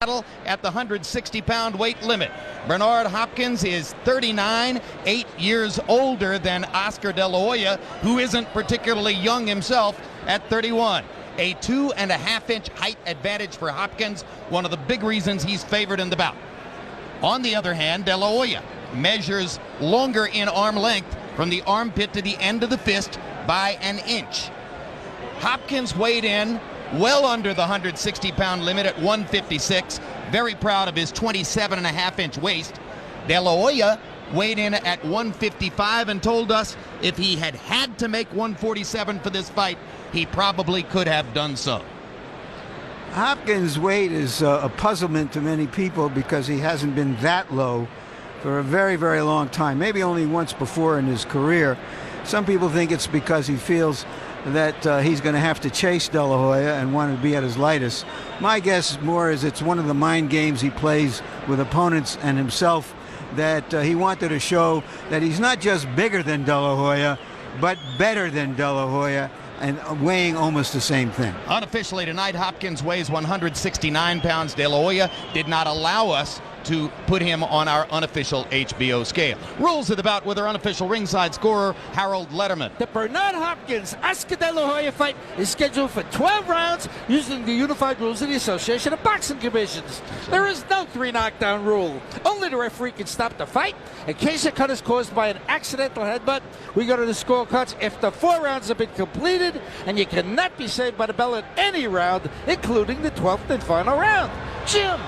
battle at the 160-pound weight limit. Bernard Hopkins is 39, 8 years older than Oscar De La Hoya, who isn't particularly young himself at 31. A 2.5-inch height advantage for Hopkins, one of the big reasons he's favored in the bout. On the other hand, De La Hoya measures longer in arm length from the armpit to the end of the fist by an inch. Hopkins weighed in well under the 160-pound limit at 156. Very proud of his 27.5-inch waist. De La Hoya weighed in at 155 and told us if he had to make 147 for this fight, he probably could have done so. Hopkins' weight is a puzzlement to many people because he hasn't been that low for a very, very long time, maybe only once before in his career. Some people think it's because he feels that he's going to have to chase De La Hoya and want to be at his lightest. My guess more is it's one of the mind games he plays with opponents and himself, that he wanted to show that he's not just bigger than De La Hoya, but better than De La Hoya, and weighing almost the same thing. Unofficially tonight, Hopkins weighs 169 pounds. De La Hoya did not allow us to put him on our unofficial HBO scale. Rules of the bout with our unofficial ringside scorer, Harold Letterman. The Bernard Hopkins-Oscar De La Hoya fight is scheduled for 12 rounds using the unified rules of the Association of Boxing Commissions. There is no 3 knockdown rule. Only the referee can stop the fight in case a cut is caused by an accidental headbutt. We go to the scorecards if the 4 rounds have been completed, and you cannot be saved by the bell at any round, including the 12th and final round. Jim.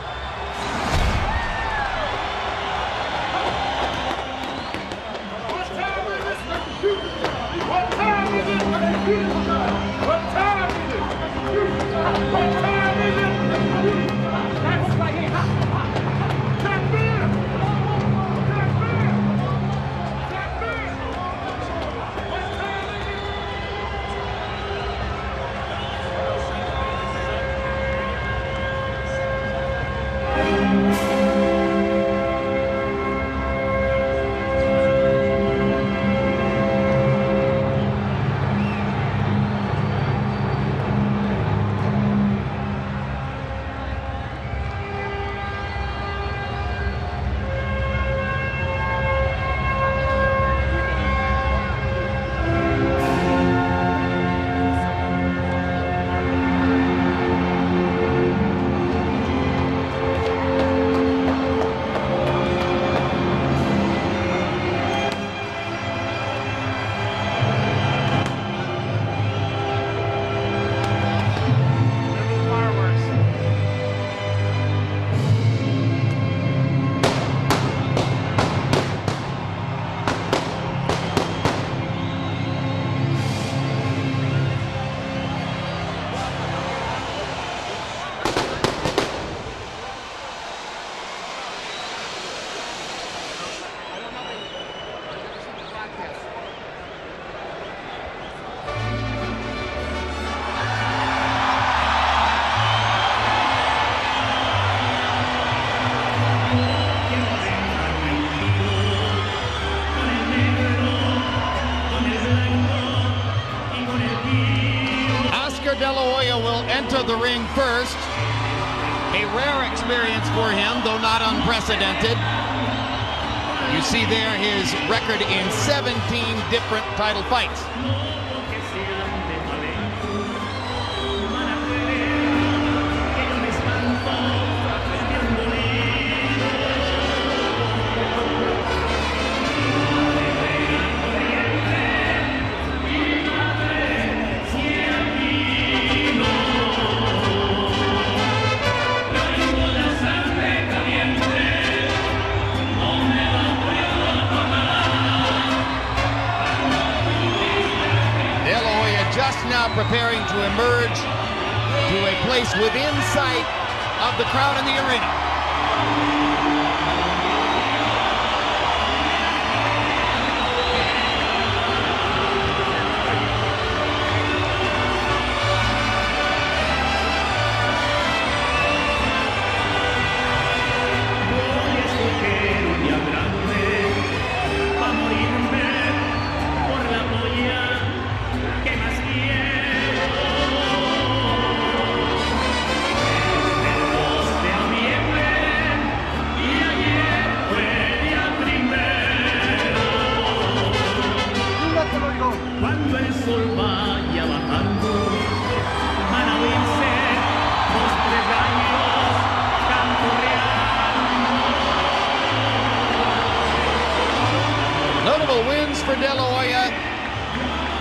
De La Hoya will enter the ring first. A rare experience for him, though not unprecedented. You see there his record in 17 different title fights. Just now preparing to emerge to a place within sight of the crowd in the arena. Oscar De La Hoya,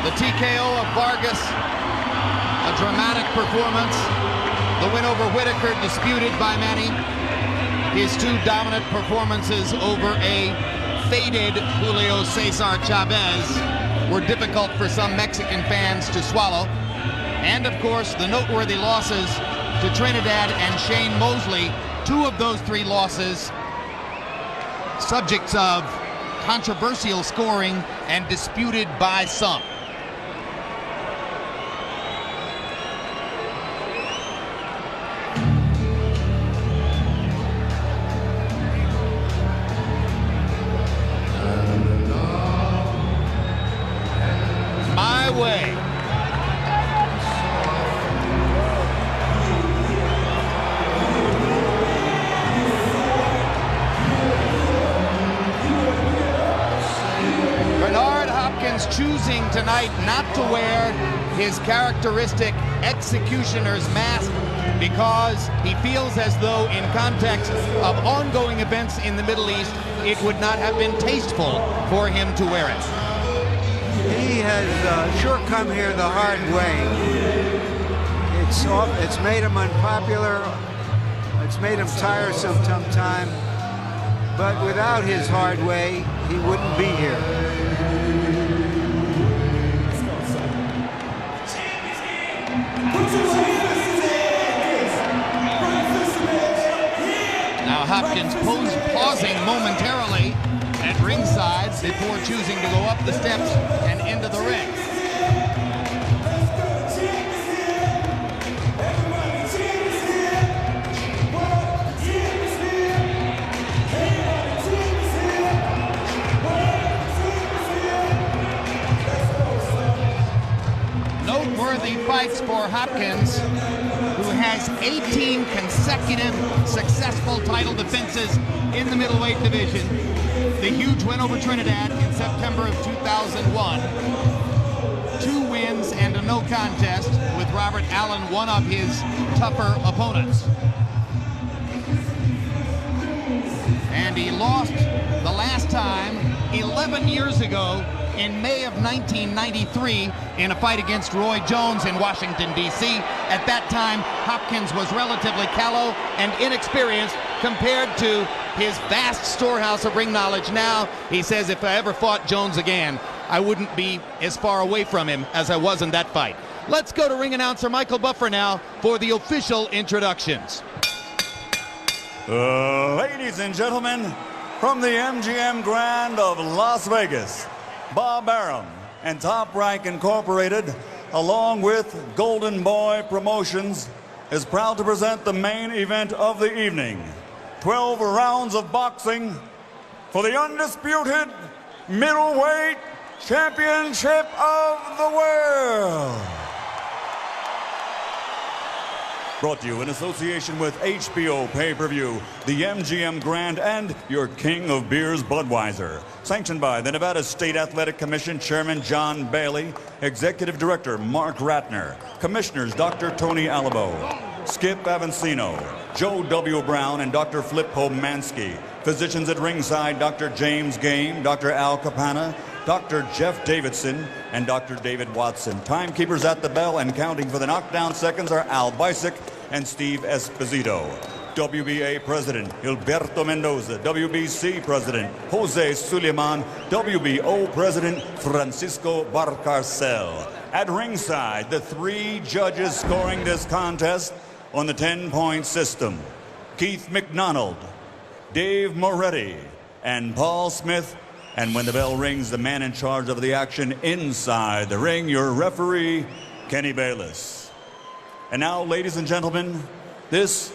the TKO of Vargas, a dramatic performance. The win over Whitaker disputed by many. His two dominant performances over a faded Julio Cesar Chavez were difficult for some Mexican fans to swallow. And of course, the noteworthy losses to Trinidad and Shane Mosley, two of those three losses subjects of controversial scoring and disputed by some. My way. Hopkins choosing tonight not to wear his characteristic executioner's mask because he feels as though in context of ongoing events in the Middle East, it would not have been tasteful for him to wear it. He has sure come here the hard way. It's made him unpopular. It's made him tiresome sometime. But without his hard way, he wouldn't be here. Now Hopkins pausing momentarily at ringside before choosing to go up the steps and into the ring. Noteworthy fights for Hopkins, who has 18 consecutive successful title defenses in the middleweight division. The huge win over Trinidad in September of 2001. 2 wins and a no contest with Robert Allen, one of his tougher opponents. And he lost the last time 11 years ago in May of 1993 in a fight against Roy Jones in Washington, D.C. At that time, Hopkins was relatively callow and inexperienced compared to his vast storehouse of ring knowledge. Now, he says, if I ever fought Jones again, I wouldn't be as far away from him as I was in that fight. Let's go to ring announcer Michael Buffer now for the official introductions. Ladies and gentlemen, from the MGM Grand of Las Vegas, Bob Arum and Top Rank Incorporated, along with Golden Boy Promotions, is proud to present the main event of the evening. 12 rounds of boxing for the undisputed middleweight championship of the world. Brought to you in association with HBO Pay-Per-View, the MGM Grand, and your king of beers, Budweiser. Sanctioned by the Nevada State Athletic Commission Chairman John Bailey, Executive Director Mark Ratner, Commissioners Dr. Tony Alabo, Skip Avancino, Joe W. Brown, and Dr. Flip Homansky. Physicians at ringside, Dr. James Game, Dr. Al Capana, Dr. Jeff Davidson, and Dr. David Watson. Timekeepers at the bell and counting for the knockdown seconds are Al Bisick and Steve Esposito. WBA President Gilberto Mendoza, WBC President Jose Suleiman, WBO President Francisco Barcarcel. At ringside, the 3 judges scoring this contest on the 10-point system: Keith McDonald, Dave Moretti, and Paul Smith. And when the bell rings, the man in charge of the action inside the ring, your referee, Kenny Bayless. And now, ladies and gentlemen, this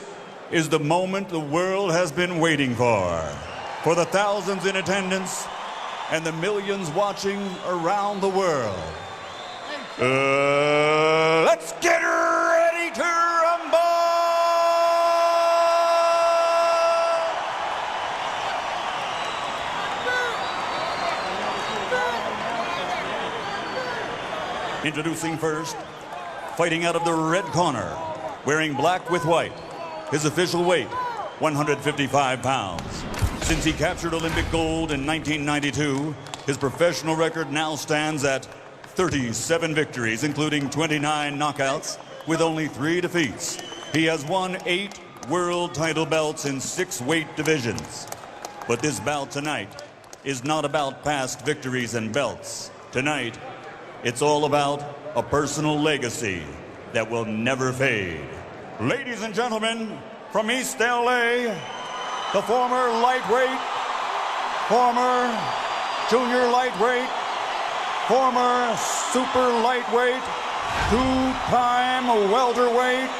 is the moment the world has been waiting for the thousands in attendance and the millions watching around the world. Let's get ready to rumble! Introducing first, fighting out of the red corner, wearing black with white, his official weight, 155 pounds. Since he captured Olympic gold in 1992, His professional record now stands at 37 victories, including 29 knockouts, with only 3 defeats. He has won 8 world title belts in 6 weight divisions. But this bout tonight is not about past victories and belts. Tonight, it's all about a personal legacy that will never fade. Ladies and gentlemen, from East LA, the former lightweight, former junior lightweight, former super lightweight, 2-time welterweight,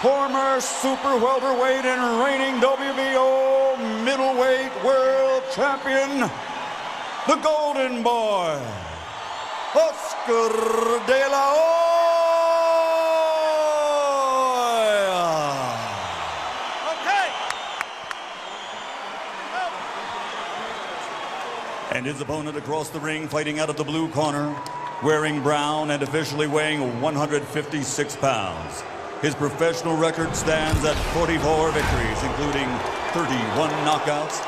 former super welterweight and reigning WBO middleweight world champion, the Golden Boy, Oscar De La Hoya. Okay. And his opponent across the ring, fighting out of the blue corner, wearing brown and officially weighing 156 pounds. His professional record stands at 44 victories, including 31 knockouts,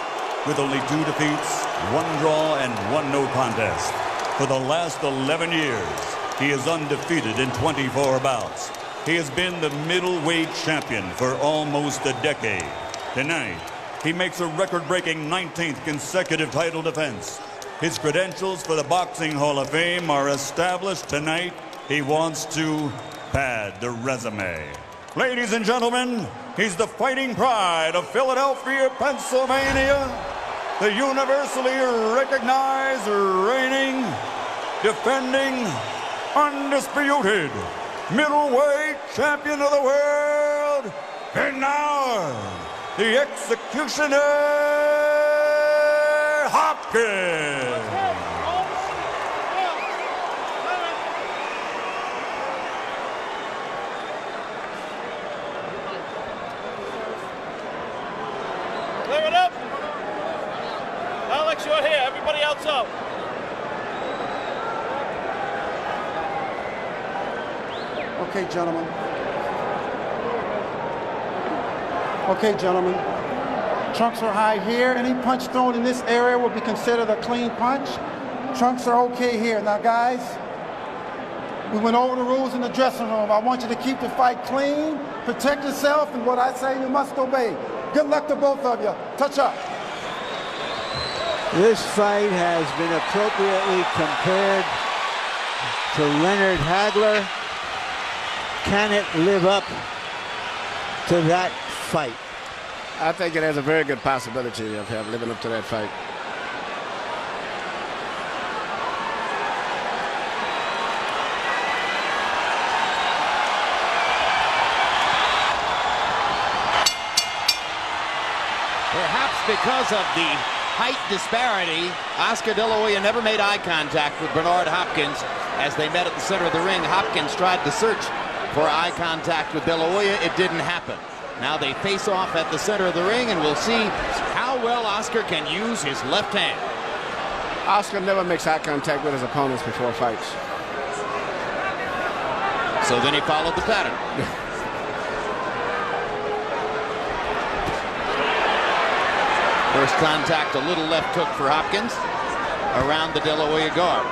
with only 2 defeats, 1 draw, and 1 no contest. For the last 11 years, he is undefeated in 24 bouts. He has been the middleweight champion for almost a decade. Tonight, he makes a record-breaking 19th consecutive title defense. His credentials for the Boxing Hall of Fame are established tonight. He wants to pad the resume. Ladies and gentlemen, he's the fighting pride of Philadelphia, Pennsylvania, the universally recognized, reigning, defending, undisputed middleweight champion of the world, and now the executioner, Hopkins. Clear it up. Alex, you're here. Everybody else up. Okay, gentlemen. Okay, gentlemen. Trunks are high here. Any punch thrown in this area will be considered a clean punch. Trunks are okay here. Now, guys, we went over the rules in the dressing room. I want you to keep the fight clean, protect yourself, and what I say you must obey. Good luck to both of you. Touch up. This fight has been appropriately compared to Leonard Hagler. Can it live up to that fight? I think it has a very good possibility of living up to that fight. Perhaps because of the height disparity, Oscar De La Hoya never made eye contact with Bernard Hopkins as they met at the center of the ring. Hopkins tried to search for eye contact with De La Hoya. It didn't happen. Now they face off at the center of the ring, and we'll see how well Oscar can use his left hand. Oscar never makes eye contact with his opponents before fights. So then he followed the pattern. First contact, a little left hook for Hopkins around the De La Hoya guard.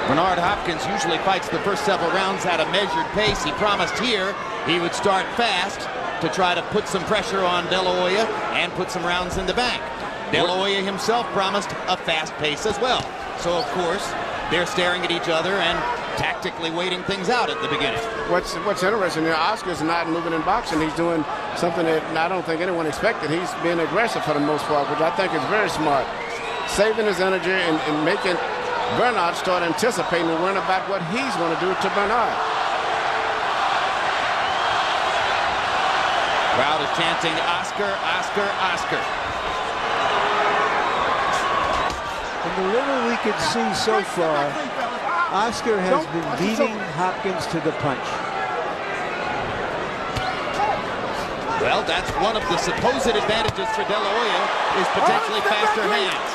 Bernard Hopkins usually fights the first several rounds at a measured pace. He promised here he would start fast to try to put some pressure on De La Hoya and put some rounds in the bank. De La Hoya himself promised a fast pace as well. So, of course, they're staring at each other and tactically waiting things out at the beginning. What's interesting here, Oscar's not moving in boxing. He's doing something that I don't think anyone expected. He's being aggressive for the most part, which I think is very smart. Saving his energy and making Bernard start anticipating and worrying about what he's going to do to Bernard. Crowd is chanting, Oscar, Oscar, Oscar. From the little we could see so far, Oscar has been beating Hopkins to the punch. Well, that's one of the supposed advantages for De La Hoya is potentially faster hands.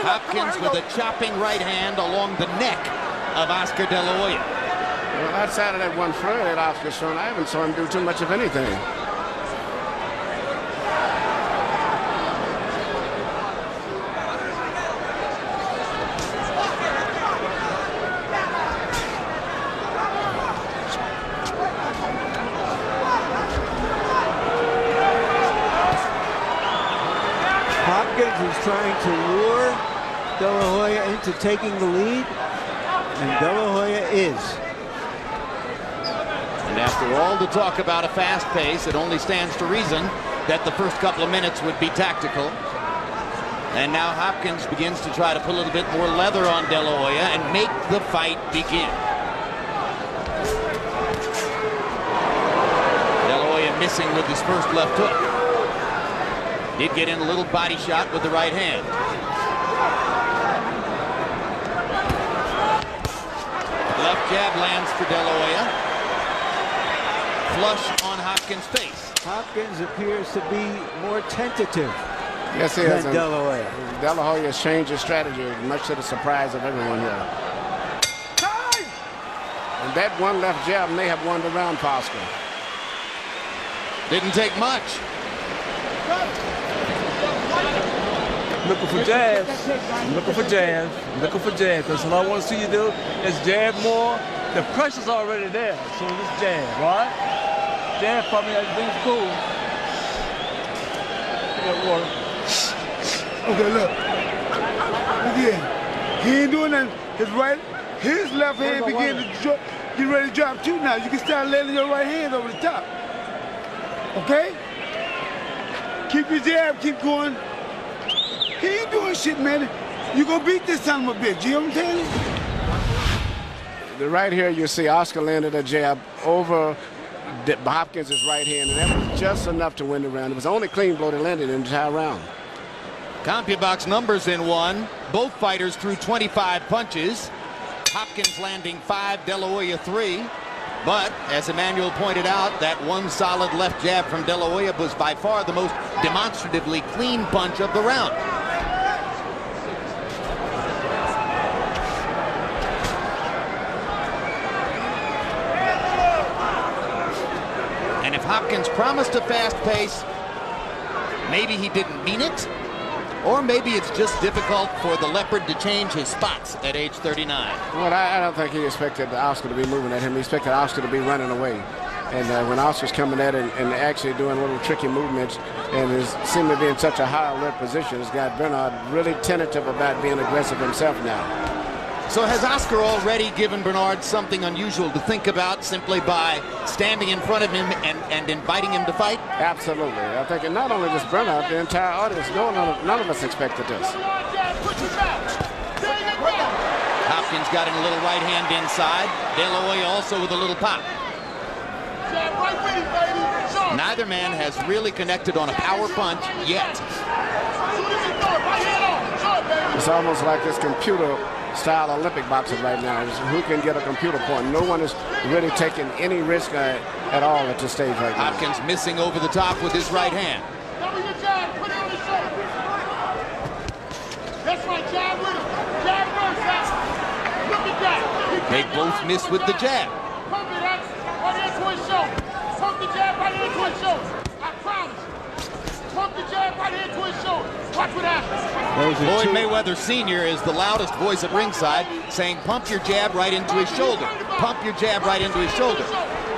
Hopkins with a chopping right hand along the neck of Oscar De La Hoya. Well, outside of that one flurry that Oscar's shown, I haven't saw him do too much of anything. trying to lure De La Hoya into taking the lead, and De La Hoya is. And after all the talk about a fast pace, it only stands to reason that the first couple of minutes would be tactical. And now Hopkins begins to try to put a little bit more leather on De La Hoya and make the fight begin. De La Hoya missing with his first left hook. Did get in a little body shot with the right hand. Left jab lands for De La Hoya. Flush on Hopkins' face. Hopkins appears to be more tentative. Yes, he is. De La Hoya. De La Hoya has changed his strategy, much to the surprise of everyone here. And that one left jab may have won the round for Oscar. Didn't take much. Looking for jabs. Looking for jabs. Looking for jabs. Because all I want to see you do is jab more. The pressure's already there. So just jab, right? Jab for me. Everything's cool. Get water. Okay, look. Again, he ain't doing nothing. His left hand begin to drop, get ready to drop too now. You can start letting your right hand over the top. Okay? Keep your jab, keep going. He ain't doing shit, man. You gonna beat this son of a bitch. You know what I'm telling you? Right here, you see Oscar landed a jab over Hopkins' right hand, and that was just enough to win the round. It was the only clean blow that landed in the entire round. CompuBox numbers in one. Both fighters threw 25 punches. Hopkins landing 5, De La Hoya 3. But, as Emmanuel pointed out, that one solid left jab from De La Hoya was by far the most demonstratively clean punch of the round. And if Hopkins promised a fast pace, maybe he didn't mean it. Or maybe it's just difficult for the Leopard to change his spots at age 39. Well, I don't think he expected Oscar to be moving at him. He expected Oscar to be running away. And when Oscar's coming at it and actually doing little tricky movements and seeming to be in such a high alert position, has got Bernard really tentative about being aggressive himself now. So has Oscar already given Bernard something unusual to think about simply by standing in front of him and inviting him to fight? Absolutely. I think and not only just Bernard, the entire audience, none of us expected this. Hopkins got in a little right hand inside. De La Hoya also with a little pop. Neither man has really connected on a power punch yet. It's almost like this computer-style Olympic boxing right now. It's who can get a computer point. No one is really taking any risk at all at this stage right now. Hopkins missing over the top with his right hand. That's right, jab with him. Jab first, look at that. They both miss with the jab. Pump it up, right into his shoulder. Pump the jab right into his shoulder. I promise. Pump the jab right into his shoulder. Watch what happens. Floyd Mayweather Sr. is the loudest voice at ringside, saying pump your jab right into his shoulder. Pump your jab right into his shoulder.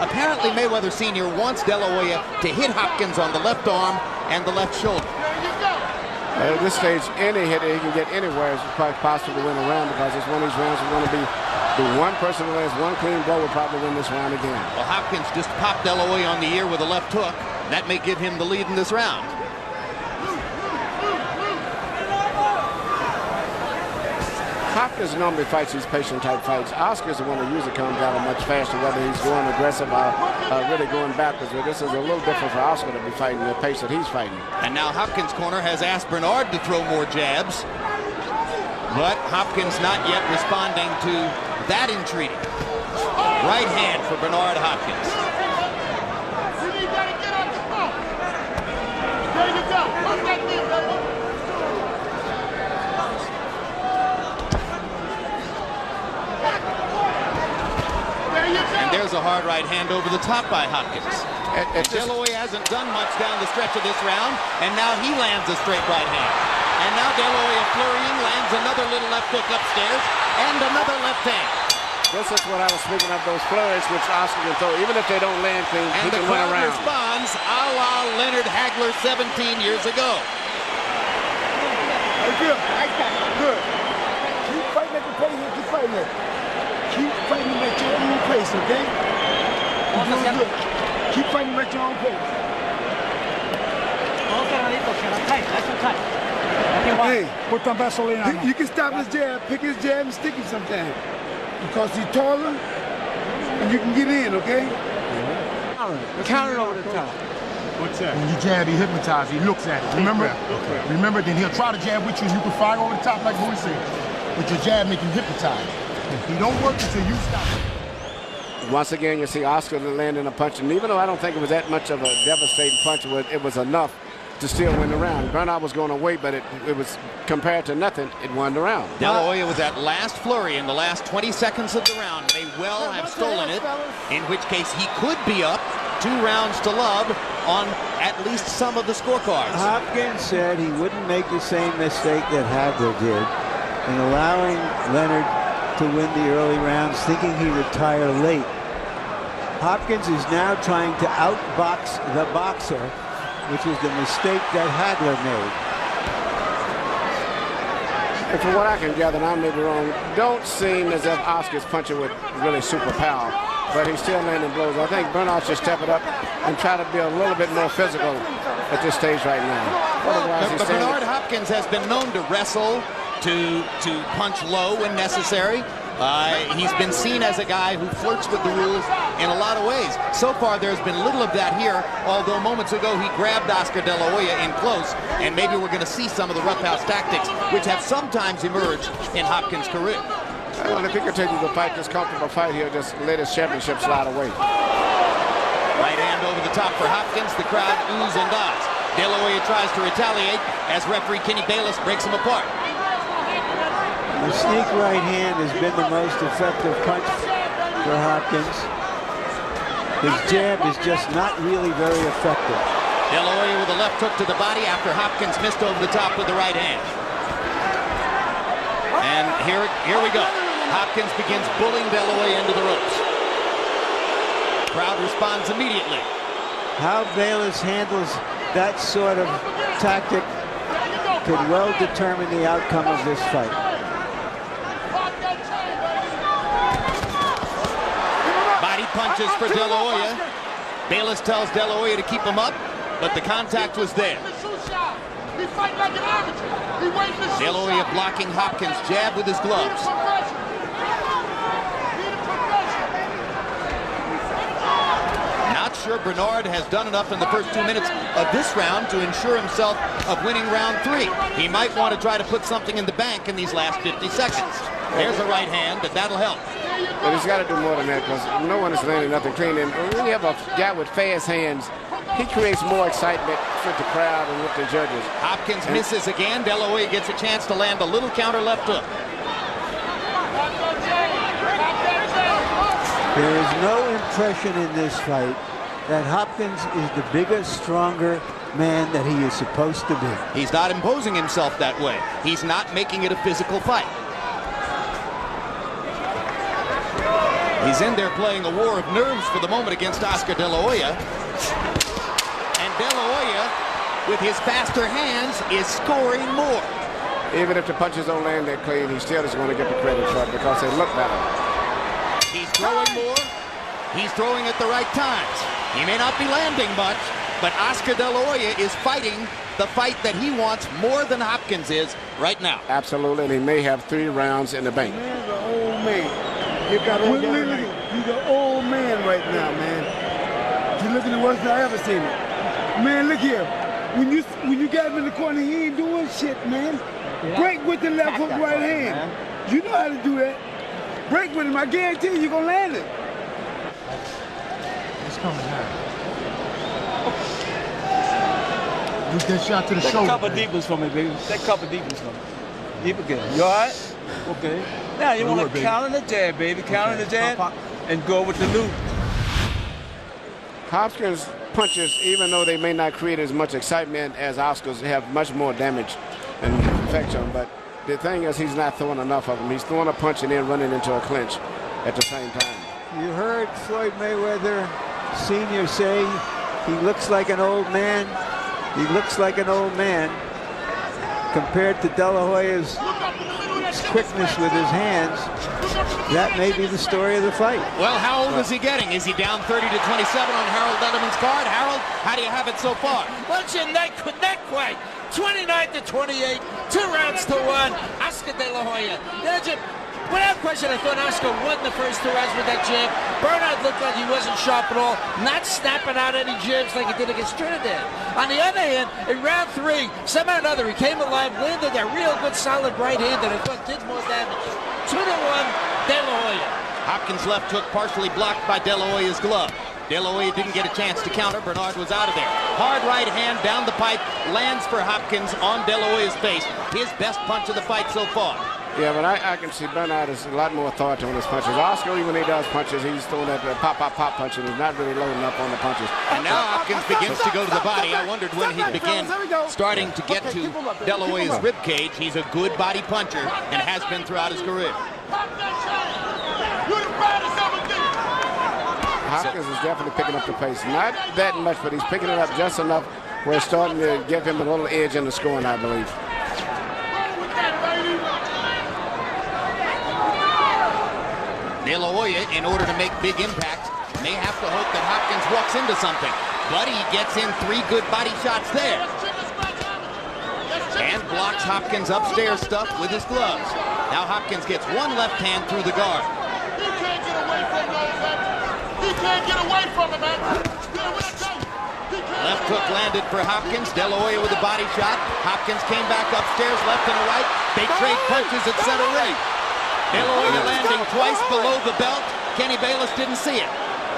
Apparently Mayweather Sr. wants De La Hoya to hit Hopkins on the left arm and the left shoulder. At this stage, any hitter he can get anywhere is quite possible to win a round because it's one of these rounds is going to be the one person who lands one clean blow will probably win this round again. Well, Hopkins just popped De La Hoya on the ear with a left hook. That may give him the lead in this round. Hopkins normally fights these patient-type fights. Oscar's the one that usually comes out much faster, whether he's going aggressive or really going backwards. But this is a little different for Oscar to be fighting the pace that he's fighting. And now Hopkins' corner has asked Bernard to throw more jabs. But Hopkins not yet responding to that entreaty. Right hand for Bernard Hopkins. You gotta get off the phone. There you go. Pump that thing, baby. And there's a hard right hand over the top by Hopkins. De La Hoya hasn't done much down the stretch of this round, and now he lands a straight right hand. And now De La Hoya flurrying lands another little left hook upstairs and another left hand. This is what I was speaking of, those flurries which Oscar can throw. Even if they don't land clean, and he can win a round. And the crowd responds a la Leonard Hagler 17 years ago. Hey, good. Good. Keep fighting at the pace here. Keep fighting it. Keep fighting at your own pace, okay? You're doing good. Keep fighting at your own pace. Hey, you can stop his jab, pick his jab, and stick him sometimes. Because he's taller, and you can get in, okay? Counter over the top. What's that? When you jab, he hypnotizes. He looks at it. Remember? Okay. Remember, then he'll try to jab with you, and you can fire over the top like Hoya said. With your jab, make him hypnotize. He don't work until you stop him. Once again, you see Oscar landing a punch, and even though I don't think it was that much of a devastating punch, it was enough to still win the round. Bernard was going away, but it was compared to nothing. It won the round. De La Hoya with that last flurry in the last 20 seconds of the round may well have stolen it, in which case he could be up 2 rounds to love on at least some of the scorecards. Hopkins said he wouldn't make the same mistake that Hagler did in allowing Leonard to win the early rounds, thinking he'd retire late. Hopkins is now trying to outbox the boxer, which is the mistake that Hagler made. And from what I can gather, and I may be wrong, don't seem as if Oscar's punching with really super power, but he's still landing blows. I think Bernard should step it up and try to be a little bit more physical at this stage right now. But Bernard Hopkins has been known to wrestle, to punch low when necessary. He's been seen as a guy who flirts with the rules in a lot of ways. So far, there's been little of that here, although moments ago he grabbed Oscar De La Hoya in close, and maybe we're going to see some of the roughhouse tactics, which have sometimes emerged in Hopkins' career. Well, if he continues to fight this comfortable fight, he'll just let his championship slide away. Right hand over the top for Hopkins. The crowd oohs and ahs. De La Hoya tries to retaliate as referee Kenny Bayless breaks him apart. The sneak right hand has been the most effective punch for Hopkins. His jab is just not really very effective. De La Hoya with a left hook to the body after Hopkins missed over the top with the right hand. And here we go. Hopkins begins bullying De La Hoya into the ropes. Crowd responds immediately. How Bayless handles that sort of tactic could well determine the outcome of this fight. Punches for De La Hoya. Bayless tells De La Hoya to keep him up, but the contact was there. De La Hoya blocking Hopkins' jab with his gloves. Not sure Bernard has done enough in the first 2 minutes of this round to ensure himself of winning round 3. He might want to try to put something in the bank in these last 50 seconds. There's a right hand, but that'll help. But he's got to do more than that because no one is landing nothing clean. And when you have a guy with fast hands, he creates more excitement with the crowd and with the judges. Hopkins misses again. De La Hoya gets a chance to land a little counter left hook. There is no impression in this fight that Hopkins is the bigger, stronger man that he is supposed to be. He's not imposing himself that way. He's not making it a physical fight. He's in there playing a war of nerves for the moment against Oscar De La Hoya. And De La Hoya, with his faster hands, is scoring more. Even if the punches don't land that clean, he still is going to get the credit for it because they look better. He's throwing more. He's throwing at the right times. He may not be landing much, but Oscar De La Hoya is fighting the fight that he wants more than Hopkins is right now. Absolutely, and he may have 3 rounds in the bank. Man's an old man. You got he's an old man right now, man. He's looking the worst I ever seen it. Man, look here. When you got him in the corner, he ain't doing shit, man. Break with the left hook right hand. You know how to do that. Break with him. I guarantee you're gonna land it. It's coming now. Use that shot to the shoulder. Take a couple deep ones for me, baby. Take a couple deep ones for me. Deep again. You all right? Okay. Now you want to counter the jab, baby. Counter the jab and go with the loop. Hopkins' punches, even though they may not create as much excitement as Oscar's, have much more damage and effect on. But the thing is, he's not throwing enough of them. He's throwing a punch and then running into a clinch at the same time. You heard Floyd Mayweather Sr. say he looks like an old man. He looks like an old man. compared to De La Hoya's quickness with his hands, that may be the story of the fight. Well, how old is he getting? Is he down 30 to 27 on Harold Letterman's card? Harold, how do you have it so far? What's your neck fight? 29 to 28, 2 rounds to 1. Oscar De La Hoya. Without question, I thought Oscar won the first 2 rounds with that jab. Bernard looked like he wasn't sharp at all, not snapping out any jabs like he did against Trinidad. On the other hand, in round 3, somehow or another, he came alive, landed that real good solid right hand that I thought did more damage. 2 to 1, De La Hoya. Hopkins' left hook partially blocked by De La Hoya's glove. De La Hoya didn't get a chance to counter. Bernard was out of there. Hard right hand down the pipe, lands for Hopkins on De La Hoya's face. His best punch of the fight so far. Yeah, but I can see Bernard is a lot more authoritative on his punches. Oscar, even when he does punches, he's throwing that pop punch, and he's not really loading up on the punches. And now Hopkins begins to go to the body. I wondered when he began starting to get to De La Hoya's rib cage. He's a good body puncher and has been throughout his career. Hopkins is definitely picking up the pace. Not that much, but he's picking it up just enough where it's starting to give him a little edge in the scoring, I believe. De La Hoya, in order to make big impact, may have to hope that Hopkins walks into something. But he gets in 3 good body shots there. And blocks Hopkins' upstairs stuff with his gloves. Now Hopkins gets 1 left hand through the guard. He can't get away from those, man. He can't get away from him, man. Left hook landed for Hopkins. De La Hoya with a body shot. Hopkins came back upstairs, left and right. They trade punches at center ring. De La Hoya landing twice below the belt. Kenny Bayless didn't see it.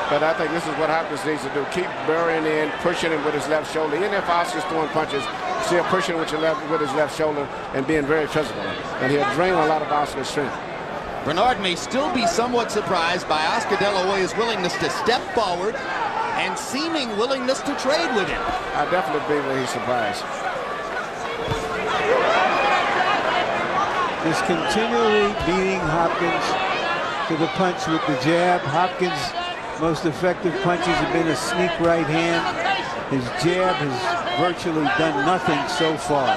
But I think this is what Hopkins needs to do. Keep burying in, pushing him with his left shoulder. Even if Oscar's throwing punches, still pushing with his left shoulder and being very physical. And he'll drain a lot of Oscar's strength. Bernard may still be somewhat surprised by Oscar De La Hoya's willingness to step forward and seeming willingness to trade with him. I definitely believe that he's surprised. Is continually beating Hopkins to the punch with the jab. Hopkins' most effective punches have been a sneak right hand. His jab has virtually done nothing so far.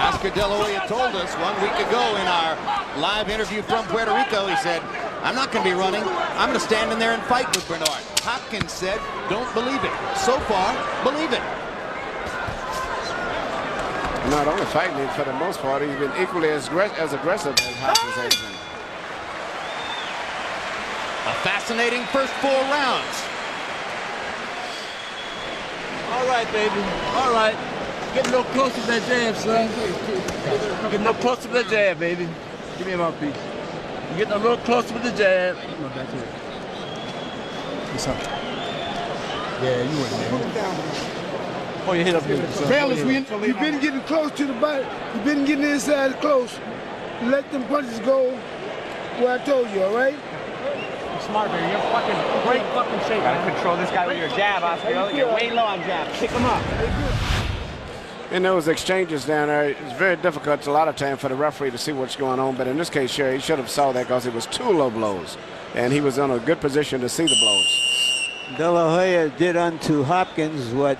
Oscar De La Hoya told us 1 week ago in our live interview from Puerto Rico, he said, I'm not going to be running. I'm going to stand in there and fight with Bernard. Hopkins said, don't believe it. So far, believe it. Not only fighting him, for the most part, he's been equally as aggressive as Hopkins has been. A fascinating first 4 rounds. All right, baby. All right. Get a little closer to that jab, son. Get a little closer to that jab, baby. Give me my piece. You're getting a little closer with the jab. No, back here. What's up? Yeah, you went there. Oh, you hit up here. Bayless, you've been getting close to the body. You've been getting inside close. Let them punches go where I told you, all right? You're smart, man. You're fucking great fucking shape. Gotta control this guy with your jab, Oscar. You're way low on jab. Pick him up. In those exchanges down there, it's very difficult a lot of time for the referee to see what's going on. But in this case, sure, he should have saw that because it was 2 low blows. And he was in a good position to see the blows. De La Hoya did unto Hopkins what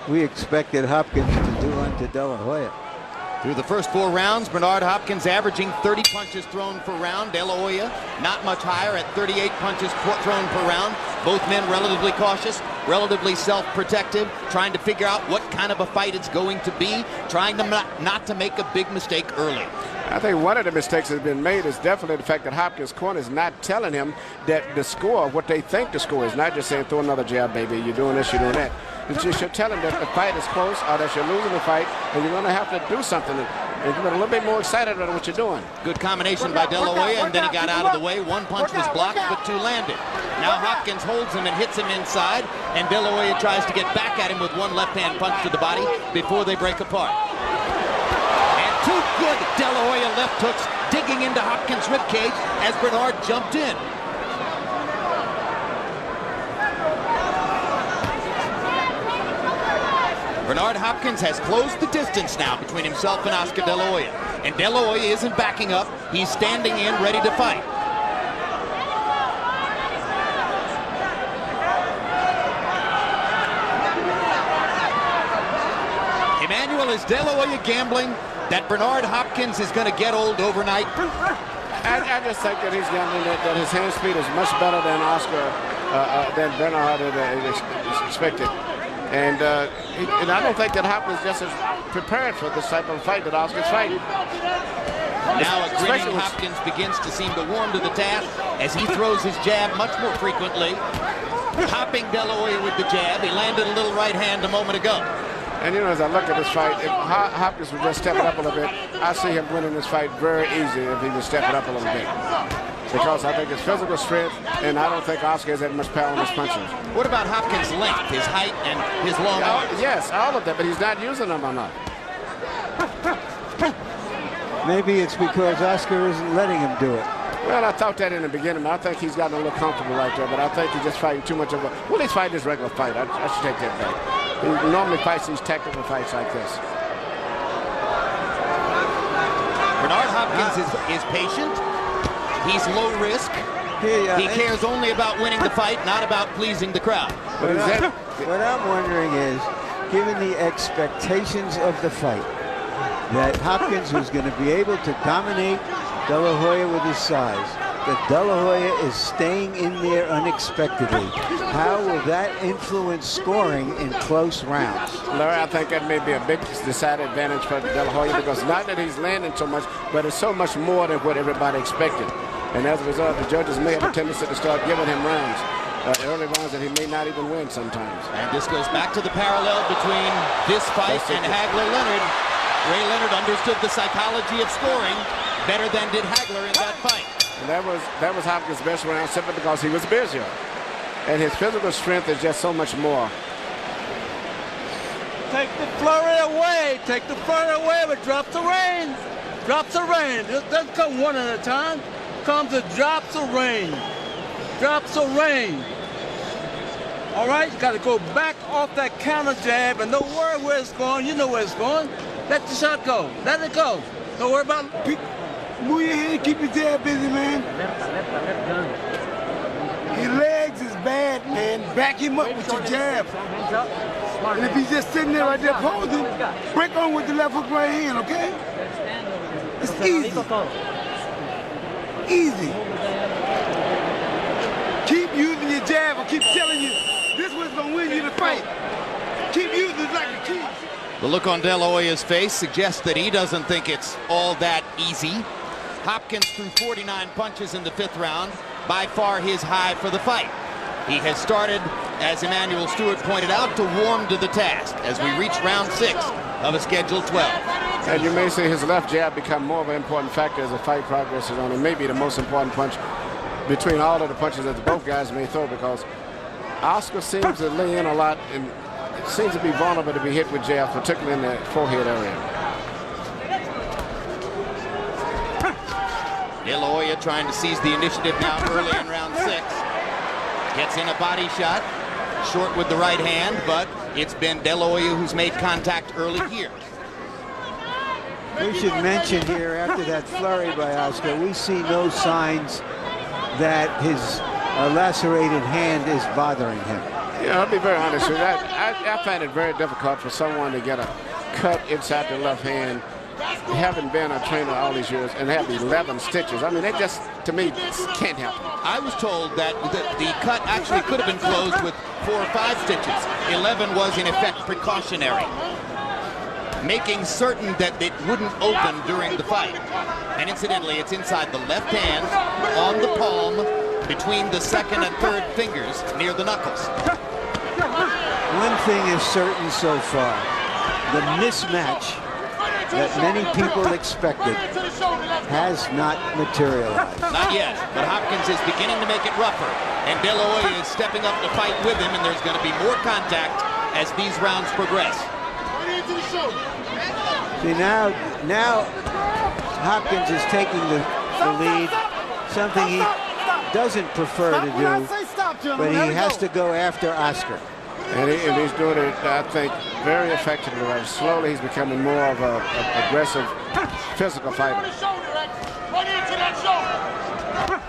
we expected Hopkins to do unto De La Hoya. Through the first 4 rounds, Bernard Hopkins averaging 30 punches thrown per round. De La Hoya not much higher at 38 punches thrown per round. Both men relatively cautious, relatively self-protective, trying to figure out what kind of a fight it's going to be, trying to not to make a big mistake early. I think one of the mistakes that's been made is definitely the fact that Hopkins' corner is not telling him that the score, what they think the score is, not just saying throw another jab, baby, you're doing this, you're doing that. You should tell him that the fight is close or that you're losing the fight and you're going to have to do something and get a little bit more excited about what you're doing. Good combination by De La Hoya, and then he got out of the way. 1 punch was blocked, but 2 landed. Now Hopkins holds him and hits him inside, and De La Hoya tries to get back at him with 1 left-hand punch to the body before they break apart. And 2 good De La Hoya left hooks digging into Hopkins' ribcage as Bernard jumped in. Bernard Hopkins has closed the distance now between himself and Oscar De La Hoya. And De La Hoya isn't backing up. He's standing in, ready to fight. is De La Hoya gambling that Bernard Hopkins is going to get old overnight? I just think that he's gambling that his hand speed is much better than than Bernard had expected. And I don't think that Hopkins just is prepared for this type of fight that Oscar's fighting. Now a grinning Hopkins begins to seem to warm to the task as he throws his jab much more frequently. Hopping De La Hoya with the jab. He landed a little right hand a moment ago. And, as I look at this fight, if Hopkins would just step it up a little bit, I see him winning this fight very easy if he would step it up a little bit. Because I think his physical strength, and I don't think Oscar has that much power in his punches. What about Hopkins' length, his height, and his long arms? Yes, all of that, but he's not using them enough. Maybe it's because Oscar isn't letting him do it. Well, I thought that in the beginning. I think he's gotten a little comfortable right there, but I think he's just fighting too much of a... Well, he's fighting his regular fight. I should take that back. He normally fights these tactical fights like this. Bernard Hopkins is patient. He's low risk. He cares only about winning the fight, not about pleasing the crowd. What I'm wondering is, given the expectations of the fight, that Hopkins was going to be able to dominate De La Hoya with his size, that De La Hoya is staying in there unexpectedly. How will that influence scoring in close rounds? Larry, I think that may be a big decided advantage for De La Hoya, because not that he's landing so much, but it's so much more than what everybody expected. And as a result, the judges may have a tendency to start giving him rounds, early rounds that he may not even win sometimes. And this goes back to the parallel between this fight and Hagler-Leonard. Ray Leonard understood the psychology of scoring better than did Hagler in that fight. And that was Hopkins' best round, simply because he was busier. And his physical strength is just so much more. Take the flurry away. Take the flurry away, but drop the rain. Drops of rain. It doesn't come one at a time. It comes in drops of rain. Drops of rain. All right, you got to go back off that counter jab and don't worry where it's going. You know where it's going. Let the shot go. Let it go. Don't worry about it. Move your head and keep your jab busy, man. His legs is bad, man. Back him up with your jab. And if he's just sitting there right there posing, break on with the left hook right hand, okay? It's easy. Easy. Keep using your jab. I keep telling you, this is what's gonna win you the fight. Keep using it like a key. The look on De La Hoya's face suggests that he doesn't think it's all that easy. Hopkins threw 49 punches in the 5th round, by far his high for the fight. He has started, as Emmanuel Stewart pointed out, to warm to the task as we reach round 6 of a scheduled 12. And you may see his left jab become more of an important factor as the fight progresses on. It may be the most important punch between all of the punches that both guys may throw, because Oscar seems to lay in a lot and seems to be vulnerable to be hit with jabs, particularly in the forehead area. De La Hoya trying to seize the initiative now early in round 6. Gets in a body shot, short with the right hand, but it's been De La Hoya who's made contact early here. We should mention here, after that flurry by Oscar, we see no signs that his lacerated hand is bothering him. Yeah, I'll be very honest with you. I find it very difficult for someone to get a cut inside the left hand, having been a trainer all these years, and have 11 stitches. I mean, that just, to me, can't happen. I was told that the cut actually could have been closed with 4 or 5 stitches. 11 was, in effect, precautionary, making certain that it wouldn't open during the fight. And incidentally, it's inside the left hand, on the palm, between the 2nd and 3rd fingers, near the knuckles. One thing is certain so far. The mismatch that many people expected has not materialized. Not yet, but Hopkins is beginning to make it rougher, and De La Hoya is stepping up to fight with him, and there's going to be more contact as these rounds progress. See, now Hopkins is taking the lead, something he doesn't prefer to do, but he has to go after Oscar. And he's doing it, I think, very effectively. Right? Slowly, he's becoming more of an aggressive, physical fighter. Right into that shoulder.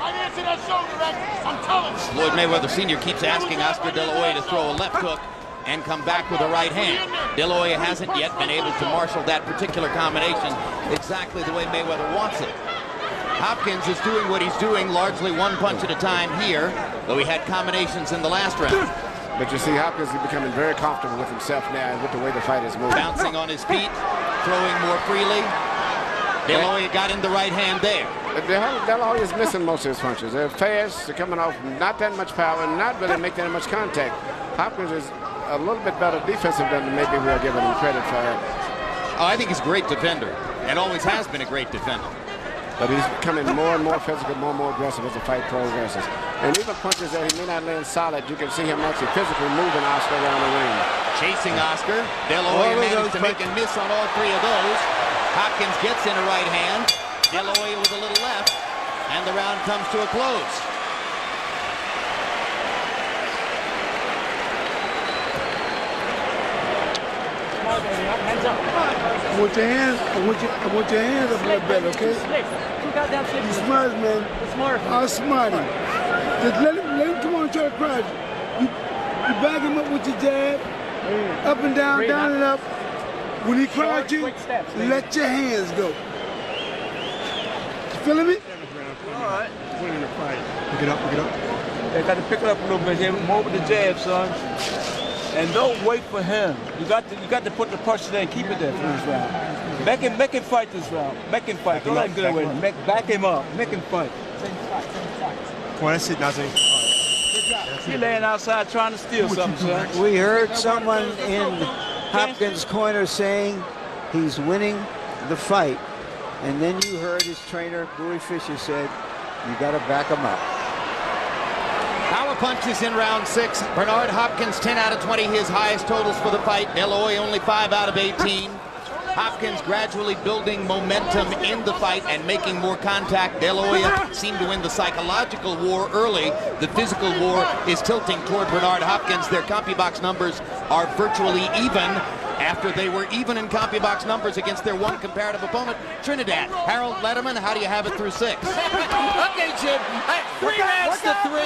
Right into that shoulder, Rex. I'm telling you. Floyd Mayweather Sr. keeps asking Oscar De La Hoya to throw a left hook and come back with a right hand. De La Hoya hasn't yet been able to marshal that particular combination exactly the way Mayweather wants it. Hopkins is doing what he's doing, largely one punch at a time here, though he had combinations in the last round. But you see, Hopkins is becoming very comfortable with himself now and with the way the fight is moving. Bouncing on his feet, throwing more freely. De La Hoya got in the right hand there. De La Hoya is missing most of his punches. They're fast, they're coming off not that much power, and not really making that much contact. Hopkins is a little bit better defensive than maybe we are giving him credit for. Oh, I think he's a great defender, and always has been a great defender. But he's becoming more and more physical, more and more aggressive as the fight progresses. And even punches that he may not land solid, you can see him actually physically moving Oscar around the ring. Chasing Oscar. De La Hoya managed to make a miss on all three of those. Hopkins gets in a right hand. De La Hoya with a little left. And the round comes to a close. Hands up. I want your hands. I want your hands up a little better, okay? Too goddamn slick. You smart, man. Smart. I'm smart. Just let him come on and try to crush. You back him up with your jab, up and down, down and up. When he crowds you, let your hands go. You feeling me? All right. Winning the fight. Pick it up, pick it up. They got to pick it up a little bit here, more with the jab, son. And don't wait for him. You got to put the punch there and keep it there for this round. Make him fight this round. Make him fight. Don't let him get away. Back him up. Make him fight. Come on, that's it, Nazir. You're laying outside trying to steal something, son. We heard someone in Hopkins' corner saying he's winning the fight. And then you heard his trainer, Bowie Fisher, said, you got to back him up. Power punches in round 6. Bernard Hopkins 10 out of 20, his highest totals for the fight. De La Hoya only 5 out of 18. Hopkins gradually building momentum in the fight and making more contact. De La Hoya seemed to win the psychological war early. The physical war is tilting toward Bernard Hopkins. Their CompuBox numbers are virtually even after they were even in CompuBox numbers against their one comparative opponent, Trinidad. Harold Letterman, how do you have it through 6? Okay, Jim. 3 rounds to 3.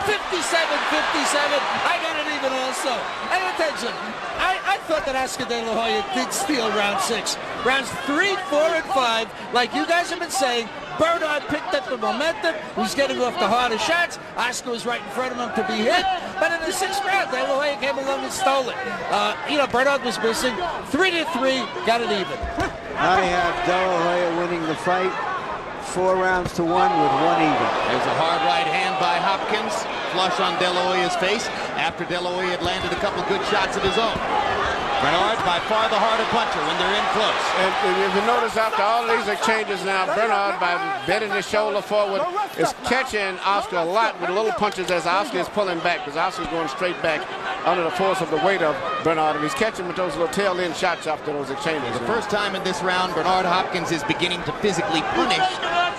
57-57. I got it even also. And attention, I thought that Oscar De La Hoya did steal round 6. Rounds 3, 4, and 5, like you guys have been saying, Bernard picked up the momentum. He was getting off the harder shots. Oscar was right in front of him to be hit. But in the 6th round, De La Hoya came along and stole it. Bernard was missing. 3-3, got it even. I have De La Hoya winning the fight 4 rounds to 1 with 1 even. There's a hard right hand by Hopkins. Flush on De La Hoya's face after De La Hoya had landed a couple good shots of his own. Bernard by far the harder puncher when they're in close. And if you notice, after all these exchanges now, Bernard, by bending his shoulder forward, is catching Oscar a lot with little punches as Oscar is pulling back, because Oscar's going straight back under the force of the weight of Bernard, and he's catching with those little tail-end shots after those exchanges. For the first time in this round, Bernard Hopkins is beginning to physically punish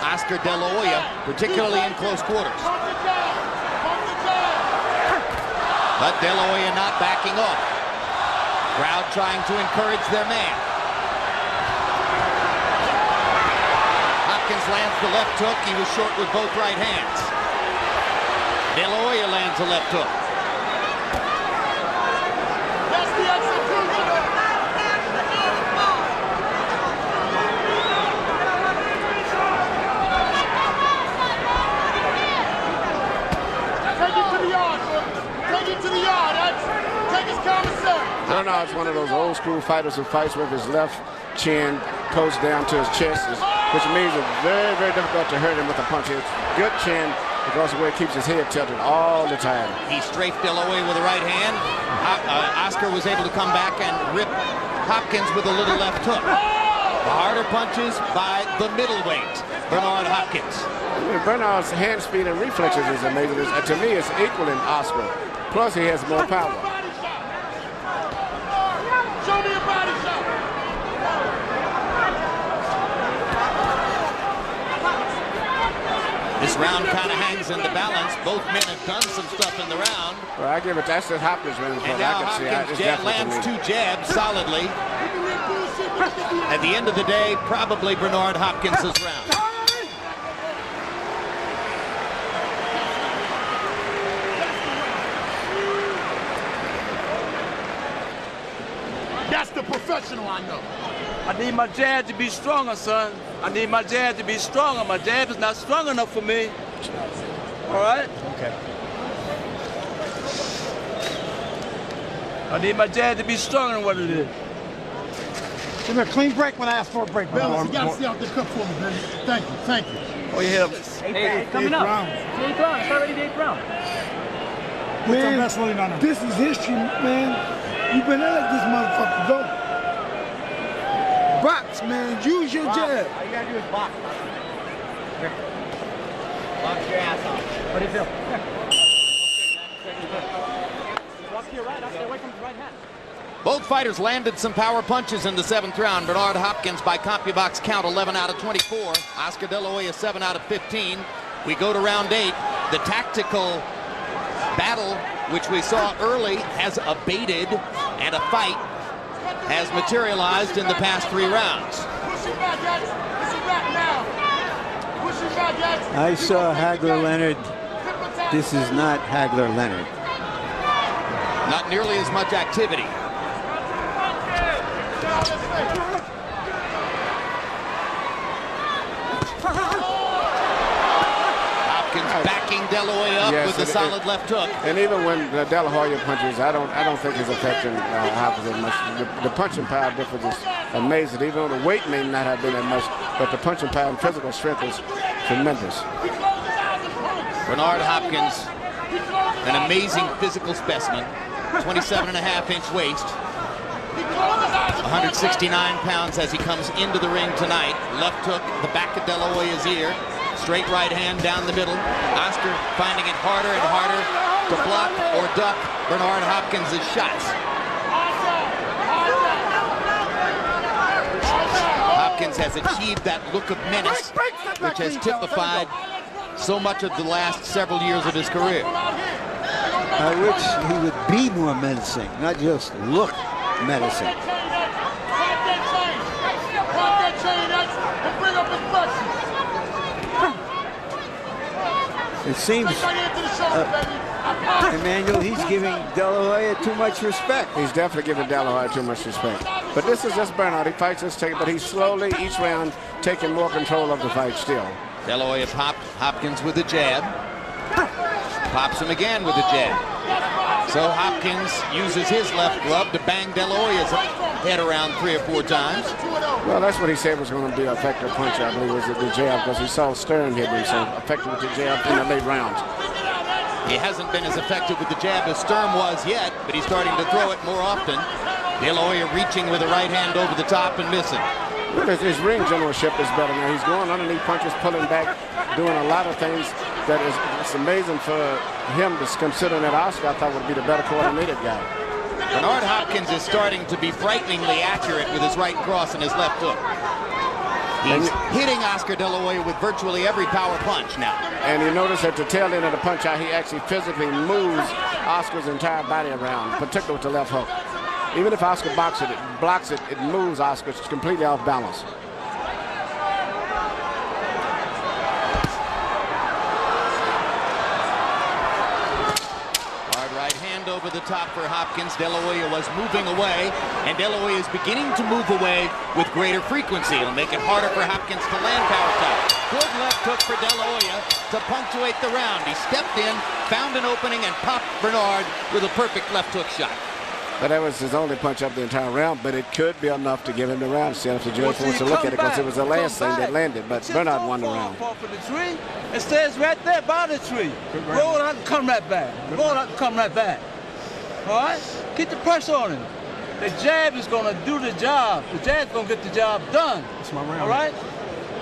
Oscar De La Hoya, particularly in close quarters. But De La Hoya not backing off. Crowd trying to encourage their man. Hopkins lands the left hook. He was short with both right hands. De La Hoya lands a left hook. That's the execution. Take it to the yard, take it to the yard. Take his commissary. Bernard's one of those old school fighters who fights with his left chin coats down to his chest, which means it's very, very difficult to hurt him with a punch. It's good chin because of where it keeps his head tilted all the time. He strafed De La Hoya with the right hand. Oscar was able to come back and rip Hopkins with a little left hook. The harder punches by the middleweight, Bernard Hopkins. Bernard's hand speed and reflexes is amazing. To me, it's equaling Oscar. Plus, he has more power. Show me a body shot. This round kind of hangs in the balance. Both men have done some stuff in the round. Well, I give it, that's the Hopkins running for. And now Hopkins lands 2 jabs solidly. At the end of the day, probably Bernard Hopkins' round. the professional I know. I need my jab to be stronger, son. I need my jab to be stronger. My jab is not strong enough for me. All right? Okay. I need my jab to be stronger than what it is. Give me a clean break when I ask for a break. Bellis, you gotta see out the cup for me, baby. Thank you, thank you. Oh, you hit him. Hey, it's coming up. It's 8th round. It's already the 8th round. Man, this is history, man. You better let this motherfucker go. Box, man. Use your jab. All you gotta do is box. Here. Box your ass off. What do you feel? Here. Walk to your right. I'll stay away from his right hand. Both fighters landed some power punches in the 7th round. Bernard Hopkins by CompuBox count 11 out of 24. Oscar De La Hoya 7 out of 15. We go to round 8. The tactical battle, which we saw early, has abated, and a fight has materialized in the past 3 rounds. I saw Hagler Leonard. This is not Hagler Leonard. Not nearly as much activity. Hopkins backing De La Hoya up with a solid left hook. And even when De La Hoya punches, I don't think he's affecting Hopkins as much. The punching power difference is amazing. Even though the weight may not have been that much, but the punching power and physical strength is tremendous. Bernard Hopkins, an amazing physical specimen. 27.5-inch waist. 169 pounds as he comes into the ring tonight. Left hook, the back of De La Hoya's ear. Straight right hand down the middle. Oscar finding it harder and harder to block or duck Bernard Hopkins' shots. Hopkins has achieved that look of menace, which has typified so much of the last several years of his career. I wish he would be more menacing, not just look menacing. It seems, Emmanuel, he's giving De La Hoya too much respect. He's definitely giving De La Hoya too much respect. But this is just Bernard. He fights this take, but he's slowly, each round, taking more control of the fight still. De La Hoya popped Hopkins with a jab. Pops him again with a jab. So Hopkins uses his left glove to bang De La Hoya's head around 3 or 4 times. Well, that's what he said was going to be an effective punch, I believe, was the jab, because he saw Stern hit him so effective with the jab in the late rounds. He hasn't been as effective with the jab as Stern was yet, but he's starting to throw it more often. De La Hoya reaching with the right hand over the top and missing. His ring generalship is better now. He's going underneath punches, pulling back, doing a lot of things that is it's amazing for him to consider that Oscar, I thought, would be the better coordinated guy. Bernard Hopkins is starting to be frighteningly accurate with his right cross and his left hook. He's hitting Oscar De La Hoya with virtually every power punch now. And you notice at the tail end of the punch out, he actually physically moves Oscar's entire body around, particularly with the left hook. Even if Oscar blocks it, it moves Oscar completely off balance. Hard right hand over the top for Hopkins. De La Hoya was moving away, and De La Hoya is beginning to move away with greater frequency. It'll make it harder for Hopkins to land power shots. Good left hook for De La Hoya to punctuate the round. He stepped in, found an opening, and popped Bernard with a perfect left hook shot. But that was his only punch up the entire round, but it could be enough to give him the round. See if the judge wants to look at it, because it was the last thing that landed, but Bernard won the round. For the tree, it stays right there by the tree. Roll out and come right back. Roll out and come right back. All right? Keep the pressure on him. The jab is going to do the job. The jab's going to get the job done. It's my round. All right?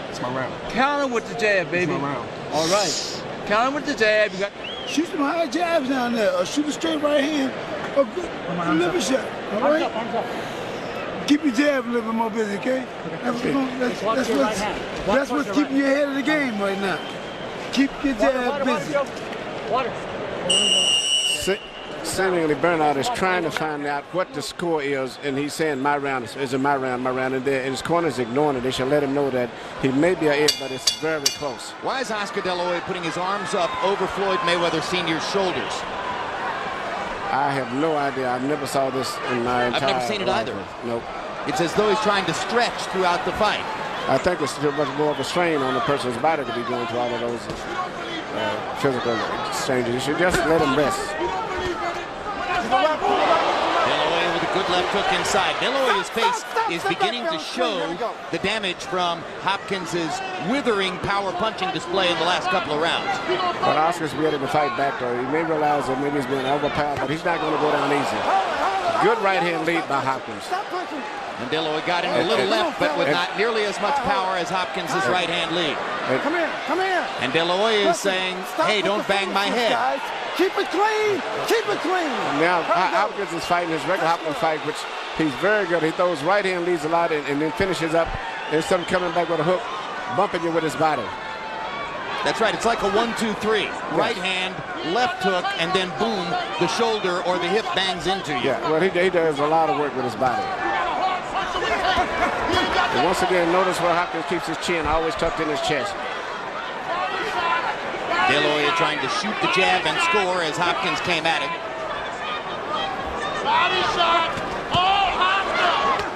It's my round. Counter with the jab, baby. It's my round. All right. Counter with the jab. You got. Shoot some high jabs down there, or shoot a straight right hand, or good liver shot, all right? Arms up. Keep your jab a little bit more busy, okay? That's what's keeping you ahead of the game right now. Keep your jab busy. Water. Seemingly Bernard is trying to find out what the score is, and he's saying my round is it my round, and his corner's ignoring it. They should let him know that he may be ahead, but it's very close. Why is Oscar De La Hoya putting his arms up over Floyd Mayweather Sr.'s shoulders? I have no idea. I never saw this in my entire I've never seen it life. either. Nope. It's as though he's trying to stretch throughout the fight. I think it's too much more of a strain on the person's body to be going through all of those physical exchanges. You should just let him rest. De La Hoya with a good left hook inside. De La Hoya's face is beginning to show the damage from Hopkins's withering power punching display in the last couple of rounds. But Oscar's ready to fight back, though. He may realize that maybe he's been overpowered, but he's not going to go down easy. Good right hand lead by Hopkins. And De La Hoya got in a little left, but with not nearly as much power as Hopkins' right hand lead. Come here, come here. And De La Hoya is saying, hey, don't bang my head. Keep it clean, keep it clean. Now Hopkins is fighting his regular Hopkins fight, which he's very good. He throws right hand leads a lot and then finishes up instead of coming back with a hook, bumping you with his body. That's right. It's like a 1-2-3. Yes. Right hand, left hook, and then boom, the shoulder or the hip bangs into you. Yeah, well, he does a lot of work with his body. And once again, notice where Hopkins keeps his chin always tucked in his chest. De La Hoya trying to shoot the jab and score as Hopkins came at him. Body shot. Oh,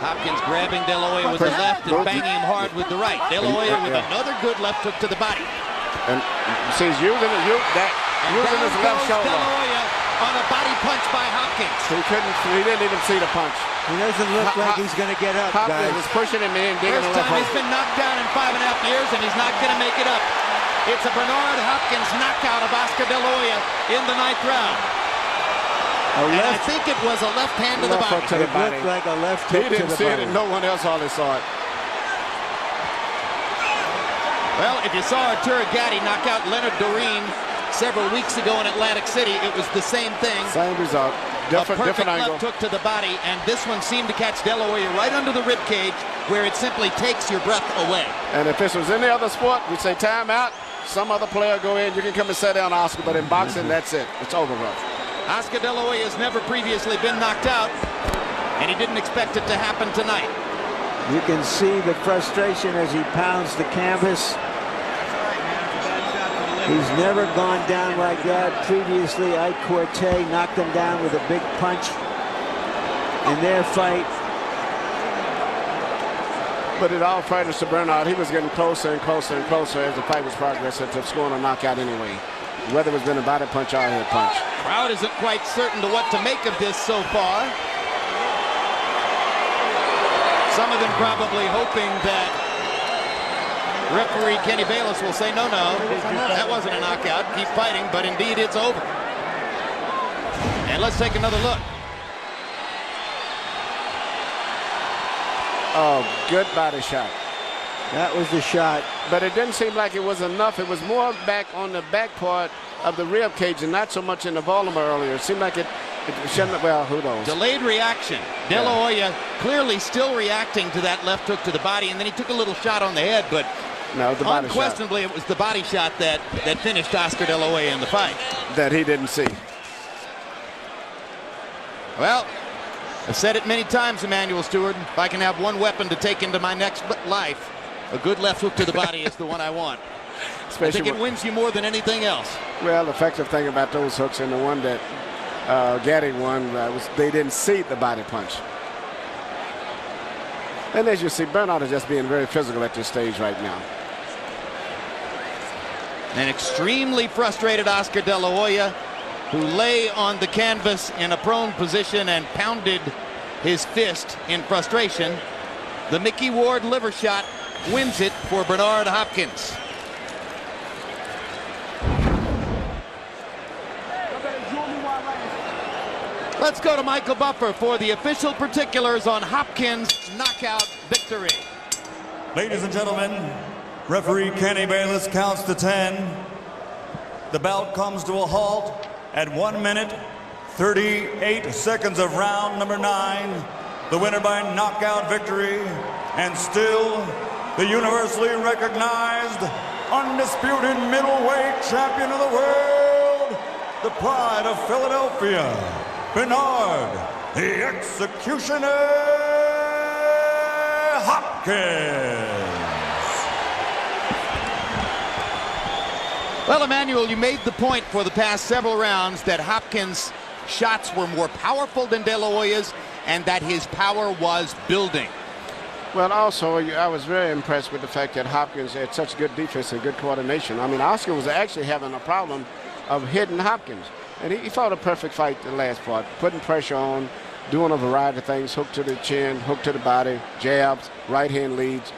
Hopkins grabbing De La Hoya with the left and banging him hard with the right. De La Hoya with another good left hook to the body. And see, he's using his left shoulder. De La Hoya on a body punch by Hopkins. He didn't even see the punch. He doesn't look like he's going to get up, Hopkins was pushing him in, digging the left hook. First time he's been knocked down in 5.5 years, and he's not going to make it up. It's a Bernard Hopkins knockout of Oscar De La Hoya in the 9th round. And I think it was a left hand to the body. It looked like a left hook to the body. He didn't see it, and no one else hardly saw it. Well, if you saw Arturo Gatti knock out Leonard Doreen several weeks ago in Atlantic City, it was the same thing. Same result. Different angle. Left hook to the body, and this one seemed to catch De La Hoya right under the rib cage, where it simply takes your breath away. And if this was any other sport, we'd say timeout. Some other player go in. You can come and sit down, Oscar. But in boxing, that's it. It's over with. Oscar De La Hoya has never previously been knocked out, and he didn't expect it to happen tonight. You can see the frustration as he pounds the canvas. He's never gone down like that. Previously, Ike Corte knocked him down with a big punch in their fight. But in all fairness to Bernard, he was getting closer and closer and closer as the fight was progressing to scoring a knockout anyway, whether it was been a body punch or a head punch. Crowd isn't quite certain to what to make of this so far. Some of them probably hoping that referee Kenny Bayless will say, no, that wasn't a knockout. Keep fighting, but indeed it's over. And let's take another look. Oh, good body shot. That was the shot. But it didn't seem like it was enough. It was more back on the back part of the rib cage and not so much in the volume earlier. It seemed like it shouldn't, well, who knows. Delayed reaction. De La Hoya clearly still reacting to that left hook to the body, and then he took a little shot on the head, but no, the body unquestionably shot. It was the body shot that finished Oscar De La Hoya in the fight. That he didn't see. Well, I've said it many times, Emmanuel Stewart. If I can have one weapon to take into my next life, a good left hook to the body is the one I want. I think it wins you more than anything else. Well, the effective thing about those hooks and the one that Gatti won was they didn't see the body punch. And as you see, Bernard is just being very physical at this stage right now. An extremely frustrated Oscar De La Hoya, who lay on the canvas in a prone position and pounded his fist in frustration. The Mickey Ward liver shot wins it for Bernard Hopkins. Let's go to Michael Buffer for the official particulars on Hopkins' knockout victory. Ladies and gentlemen, referee Kenny Bayless counts to 10. The bout comes to a halt at 1 minute, 38 seconds of round number 9. The winner by knockout victory, and still the universally recognized, undisputed middleweight champion of the world, the pride of Philadelphia, Bernard, the Executioner Hopkins. Well, Emmanuel, you made the point for the past several rounds that Hopkins shots were more powerful than De La Hoya's and that his power was building. Well, also, I was very impressed with the fact that Hopkins had such good defense and good coordination. I mean, Oscar was actually having a problem of hitting Hopkins. And he fought a perfect fight the last part, putting pressure on, doing a variety of things, hook to the chin, hook to the body, jabs, right-hand leads.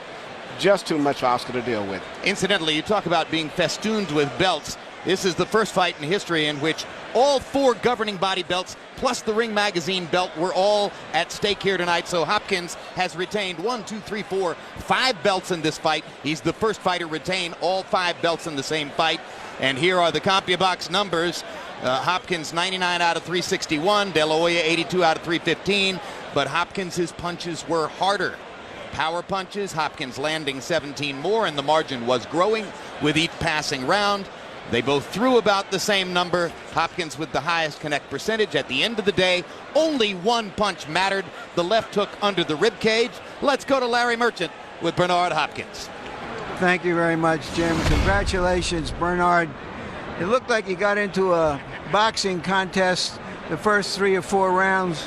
Just too much for Oscar to deal with. Incidentally, you talk about being festooned with belts. This is the first fight in history in which all 4 governing body belts plus the Ring Magazine belt were all at stake here tonight. So Hopkins has retained 5 belts in this fight. He's the first fighter to retain all 5 belts in the same fight. And here are the CompuBox numbers. Hopkins 99 out of 361, De La Hoya 82 out of 315. But Hopkins' punches were harder. Power punches, Hopkins landing 17 more, and the margin was growing with each passing round. They both threw about the same number. Hopkins with the highest connect percentage. At the end of the day, only one punch mattered, the left hook under the rib cage. Let's go to Larry Merchant with Bernard Hopkins. Thank you very much, Jim. Congratulations, Bernard. It looked like you got into a boxing contest the first 3 or 4 rounds.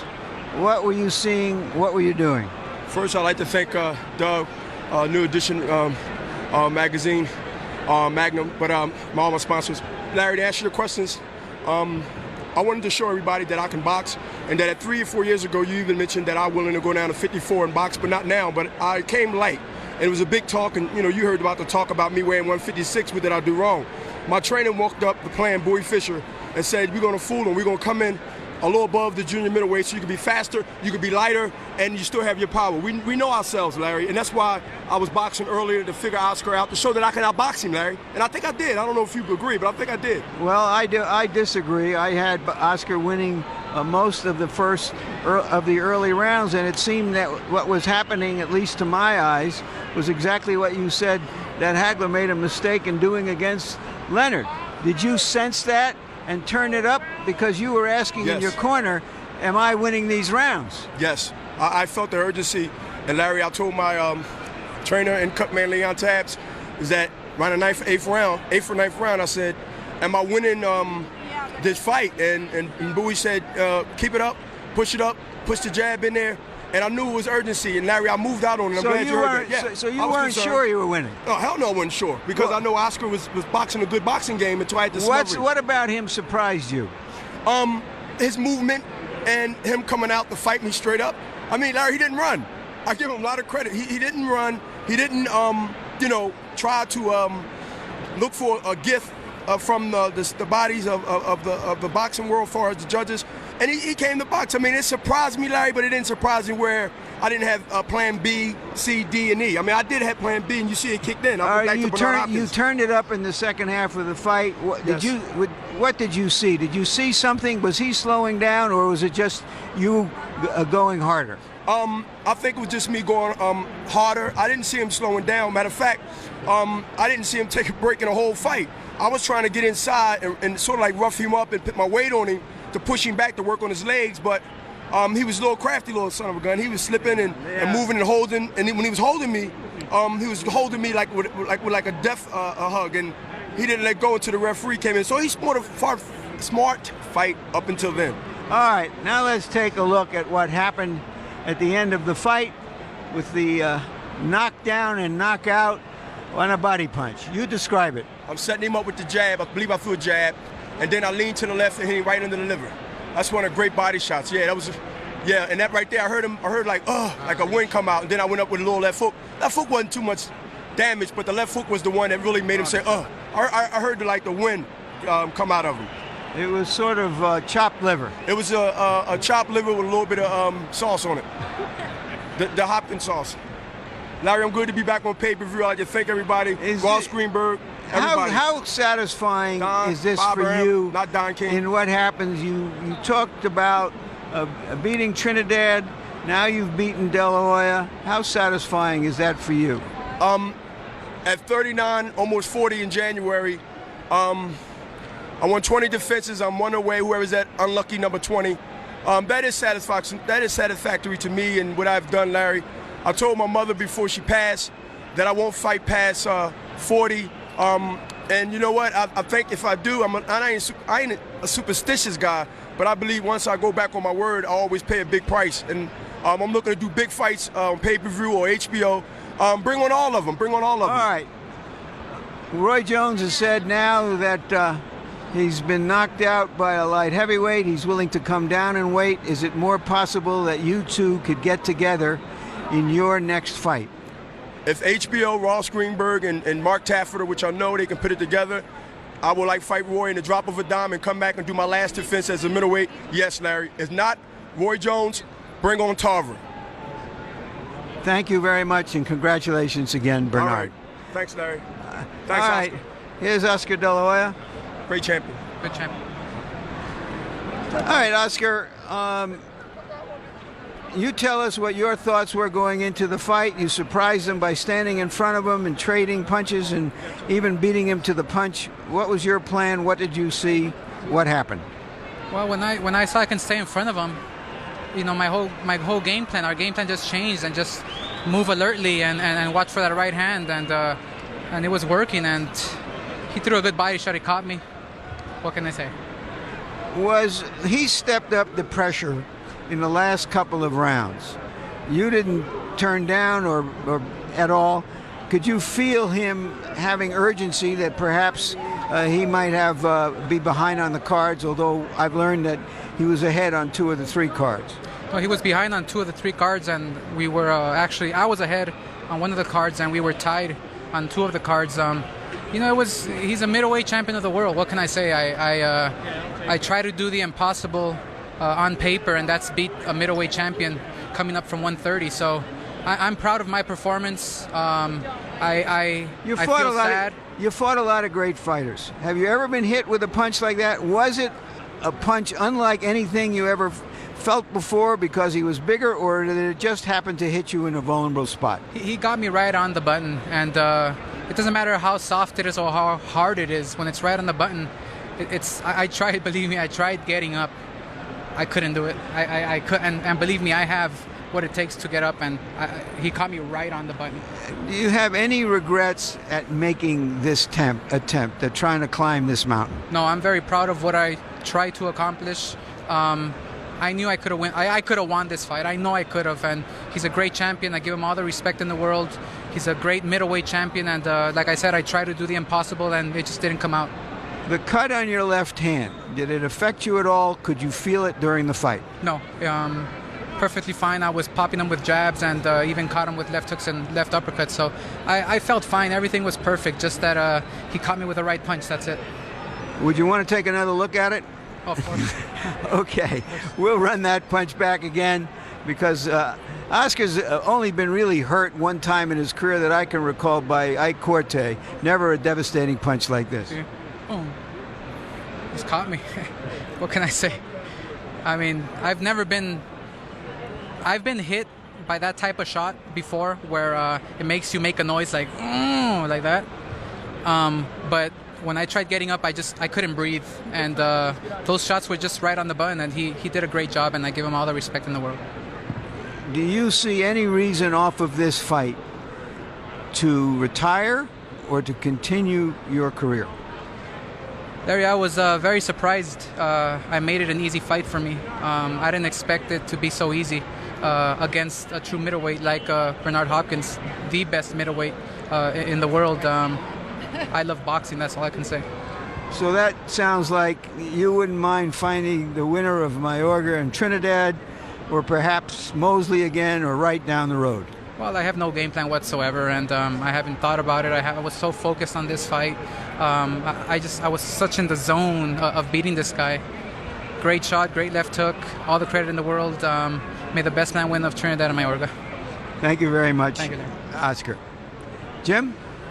What were you seeing? What were you doing? First, I'd like to thank Doug, New Edition magazine, Magnum, but all my sponsors. Larry, to answer your questions, I wanted to show everybody that I can box, and that at 3 or 4 years ago, you even mentioned that I'm willing to go down to 54 and box, but not now. But I came light, and it was a big talk, and you heard about the talk about me weighing 156. What did I do wrong? My trainer walked up the plan, Bowie Fisher, and said, we're going to fool him. We're going to come in a little above the junior middleweight, so you can be faster, you can be lighter, and you still have your power. We know ourselves, Larry, and that's why I was boxing earlier, to figure Oscar out, to show that I can outbox him, Larry. And I think I did. I don't know if you agree, but I think I did. Well, I disagree. I had Oscar winning most of the early rounds, and it seemed that what was happening, at least to my eyes, was exactly what you said, that Hagler made a mistake in doing against Leonard. Did you sense that and turn it up? Because you were asking in your corner, am I winning these rounds? Yes, I felt the urgency. And Larry, I told my trainer and cutman Leon Tabbs, is that around the 8th or 9th round, I said, am I winning this fight? And Bowie said, keep it up, push the jab in there. And I knew it was urgency, and Larry, I moved out on it. I'm glad you heard that. Yeah, so you weren't sure you were winning? No, hell no, I wasn't sure, because I know Oscar was boxing a good boxing game until I had discovered. What about him surprised you? His movement and him coming out to fight me straight up. I mean, Larry, he didn't run. I give him a lot of credit. He didn't run. He didn't, try to look for a gift from the bodies of the boxing world, as far as the judges. And he came to box. I mean, it surprised me, Larry, but it didn't surprise me where I didn't have plan B, C, D, and E. I mean, I did have plan B, and you see it kicked in. You turned it up in the second half of the fight. What did you see? Did you see something? Was he slowing down, or was it just you going harder? I think it was just me going harder. I didn't see him slowing down. Matter of fact, I didn't see him take a break in the whole fight. I was trying to get inside and sort of like rough him up and put my weight on him to push him back to work on his legs, but he was a little crafty, little son of a gun. He was slipping and moving and holding, and when he was holding me, he was holding me like with a death hug, and he didn't let go until the referee came in. So he smart fight up until then. All right, now let's take a look at what happened at the end of the fight with the knockdown and knockout on a body punch. You describe it. I'm setting him up with the jab. I believe I threw a jab, and then I leaned to the left and hit him right under the liver. That's one of the great body shots. Yeah, that was, and that right there, I heard like a wind come out, and then I went up with a little left hook. That hook wasn't too much damage, but the left hook was the one that really made him say, I heard the wind come out of him. It was sort of chopped liver. It was a chopped liver with a little bit of sauce on it. The Hopkins sauce. Larry, I'm good to be back on pay-per-view. I'd like to thank everybody. Ross Greenberg, everybody. How satisfying is this Bob for Aram, you? Not Don King. In what happens, you talked about beating Trinidad. Now you've beaten De La Hoya. How satisfying is that for you? At 39, almost 40 in January, I won 20 defenses. I'm one away. Whoever's at unlucky number 20. That is satisfaction. That is satisfactory to me and what I've done, Larry. I told my mother before she passed that I won't fight past 40. And you know what? I think if I do, I ain't a superstitious guy, but I believe once I go back on my word, I always pay a big price. And I'm looking to do big fights on pay-per-view or HBO. Bring on all of them. Bring on all of them. All right. Roy Jones has said now that he's been knocked out by a light heavyweight. He's willing to come down in weight. Is it more possible that you two could get together in your next fight? If HBO, Ross Greenberg, and Mark Tafferter, which I know they can put it together, I would like fight Roy in the drop of a dime and come back and do my last defense as a middleweight. Yes, Larry. If not, Roy Jones, bring on Tarver. Thank you very much, and congratulations again, Bernard. All right. Thanks, Larry. Thanks, all right. Oscar. Here's Oscar De La Hoya. Great champion. Good champion. All right, Oscar. You tell us what your thoughts were going into the fight. You surprised him by standing in front of him and trading punches and even beating him to the punch. What was your plan? What did you see? What happened? Well, when I saw I can stay in front of him, you know, my whole game plan, our game plan just changed, and just move alertly and watch for that right hand, and it was working, and he threw a good body shot. He caught me. What can I say? He stepped up the pressure in the last couple of rounds. You didn't turn down or at all. Could you feel him having urgency that perhaps he might have be behind on the cards, although I've learned that he was ahead on 2 of the 3 cards? Well, he was behind on 2 of the 3 cards, and we were I was ahead on 1 of the cards, and we were tied on 2 of the cards. You know, he's a middleweight champion of the world. What can I say? I try to do the impossible on paper, and that's beat a middleweight champion coming up from 130. So I'm proud of my performance. I feel sad. You fought a lot of great fighters. Have you ever been hit with a punch like that? Was it a punch unlike anything you ever felt before because he was bigger, or did it just happen to hit you in a vulnerable spot? He got me right on the button, and it doesn't matter how soft it is or how hard it is. When it's right on the button, I tried, believe me, I tried getting up. I couldn't do it. I couldn't, and believe me, I have what it takes to get up, and he caught me right on the button. Do you have any regrets at making this attempt at trying to climb this mountain? No, I'm very proud of what I tried to accomplish. I knew I could have won. I could have won this fight. I know I could have, and he's a great champion. I give him all the respect in the world. He's a great middleweight champion, and like I said, I tried to do the impossible, and it just didn't come out. The cut on your left hand, did it affect you at all? Could you feel it during the fight? No, perfectly fine. I was popping him with jabs, and even caught him with left hooks and left uppercuts. So I felt fine. Everything was perfect. Just that he caught me with the right punch. That's it. Would you want to take another look at it? Oh, of course. Okay, we'll run that punch back again because Oscar's only been really hurt one time in his career that I can recall by Ike Corte. Never a devastating punch like this. Yeah. Oh, he's caught me. What can I say? I mean, I've been hit by that type of shot before, where it makes you make a noise like that. But when I tried getting up, I couldn't breathe, and those shots were just right on the button, and he did a great job, and I give him all the respect in the world. Do you see any reason off of this fight to retire or to continue your career? Larry, I was very surprised. I made it an easy fight for me. I didn't expect it to be so easy against a true middleweight like Bernard Hopkins, the best middleweight in the world. I love boxing, that's all I can say. So that sounds like you wouldn't mind finding the winner of Mayorga and Trinidad, or perhaps Mosley again, or right down the road. Well, I have no game plan whatsoever, and I haven't thought about it. I was so focused on this fight. I was such in the zone of beating this guy. Great shot, great left hook, all the credit in the world. May the best man win of Trinidad and Mayorga. Thank you very much, Thank you, Oscar. Jim?